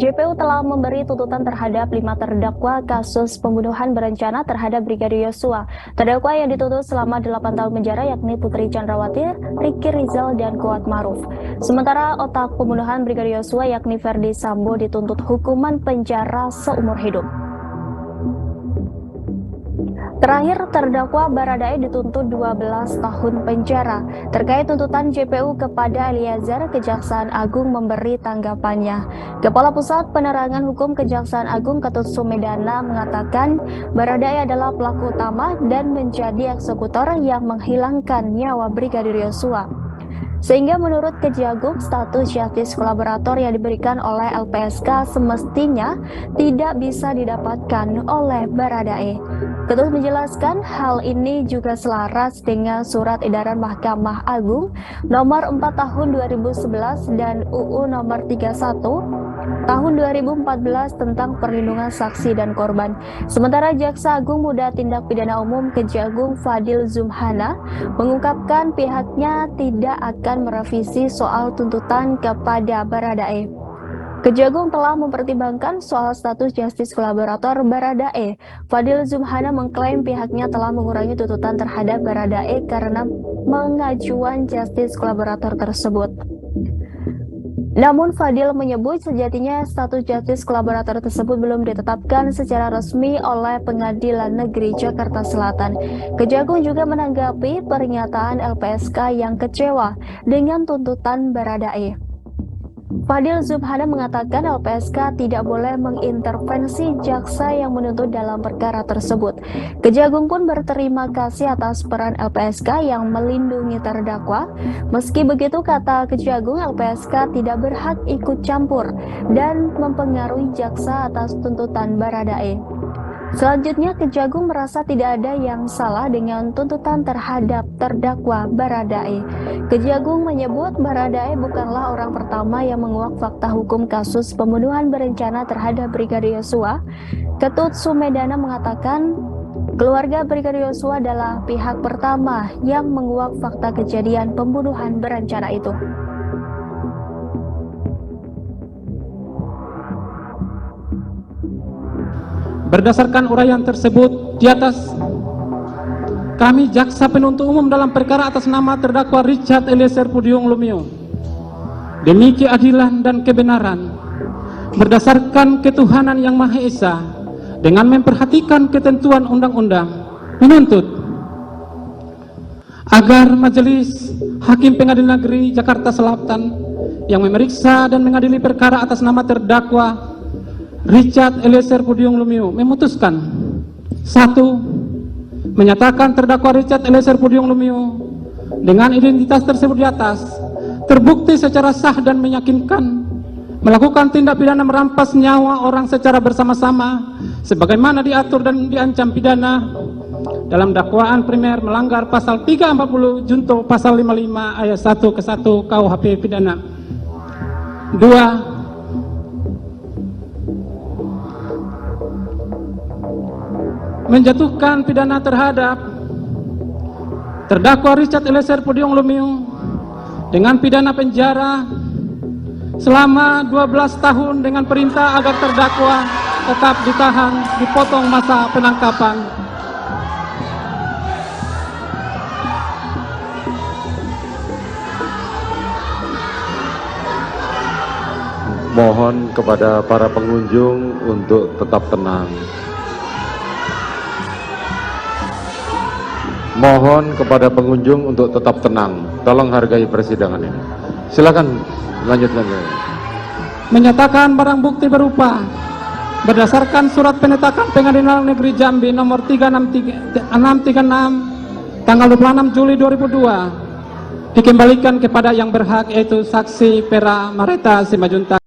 JPU telah memberi tuntutan terhadap 5 terdakwa kasus pembunuhan berencana terhadap Brigadir Yosua. Terdakwa yang dituntut selama 8 tahun penjara yakni Putri Chandrawati, Ricky Rizal, dan Kuat Maruf. Sementara otak pembunuhan Brigadir Yosua yakni Ferdi Sambo dituntut hukuman penjara seumur hidup. Terakhir, terdakwa Baradae dituntut 12 tahun penjara. Terkait tuntutan JPU kepada Eliezer, Kejaksaan Agung memberi tanggapannya. Kepala Pusat Penerangan Hukum Kejaksaan Agung Ketut Sumedana mengatakan Baradae adalah pelaku utama dan menjadi eksekutor yang menghilangkan nyawa Brigadir Yosua. Sehingga menurut Kejagung, status justice kolaborator yang diberikan oleh LPSK semestinya tidak bisa didapatkan oleh Baradae. Ketut menjelaskan hal ini juga selaras dengan Surat Edaran Mahkamah Agung nomor 4 tahun 2011 dan UU nomor 31 tahun 2014 tentang perlindungan saksi dan korban. Sementara Jaksa Agung Muda Tindak Pidana Umum Kejagung Fadil Zumhana mengungkapkan pihaknya tidak akan merevisi soal tuntutan kepada Baradae. Kejagung telah mempertimbangkan soal status justice kolaborator Baradae. Fadil Zumhana mengklaim pihaknya telah mengurangi tuntutan terhadap Baradae karena pengajuan justice kolaborator tersebut. Namun Fadil menyebut sejatinya status justice kolaborator tersebut belum ditetapkan secara resmi oleh Pengadilan Negeri Jakarta Selatan. Kejagung juga menanggapi pernyataan LPSK yang kecewa dengan tuntutan Baradae. Fadil Zumhana mengatakan LPSK tidak boleh mengintervensi jaksa yang menuntut dalam perkara tersebut. Kejagung pun berterima kasih atas peran LPSK yang melindungi terdakwa. Meski begitu, kata Kejagung, LPSK tidak berhak ikut campur dan mempengaruhi jaksa atas tuntutan Baradae. Selanjutnya, Kejagung merasa tidak ada yang salah dengan tuntutan terhadap terdakwa Baradae. Kejagung menyebut Baradae bukanlah orang pertama yang menguak fakta hukum kasus pembunuhan berencana terhadap Brigadir Yosua. Ketut Sumedana mengatakan keluarga Brigadir Yosua adalah pihak pertama yang menguak fakta kejadian pembunuhan berencana itu. Berdasarkan uraian tersebut di atas, kami jaksa penuntut umum dalam perkara atas nama terdakwa Richard Eliezer Pudium Lumiu demi keadilan dan kebenaran berdasarkan ketuhanan yang Maha Esa dengan memperhatikan ketentuan undang-undang menuntut agar Majelis Hakim Pengadilan Negeri Jakarta Selatan yang memeriksa dan mengadili perkara atas nama terdakwa Richard Eliezer Pudium Lumiu memutuskan: 1. Menyatakan terdakwa Richard Eliezer Pudium Lumiu dengan identitas tersebut di atas terbukti secara sah dan meyakinkan melakukan tindak pidana merampas nyawa orang secara bersama-sama sebagaimana diatur dan diancam pidana dalam dakwaan primer melanggar pasal 340 junto pasal 55 ayat 1 ke 1 KUHP pidana. 2. Menjatuhkan pidana terhadap terdakwa Richard Eliezer Pudium Lumiu dengan pidana penjara selama 12 tahun dengan perintah agar terdakwa tetap ditahan, dipotong masa penangkapan. Mohon kepada para pengunjung untuk tetap tenang. Mohon kepada pengunjung untuk tetap tenang. Tolong hargai persidangan ini. Silakan lanjutkan. Menyatakan barang bukti berupa berdasarkan surat penetapan Pengadilan Negeri Jambi nomor 636 tanggal 26 Juli 2002 dikembalikan kepada yang berhak, yaitu saksi Pera Mareta Simajuntak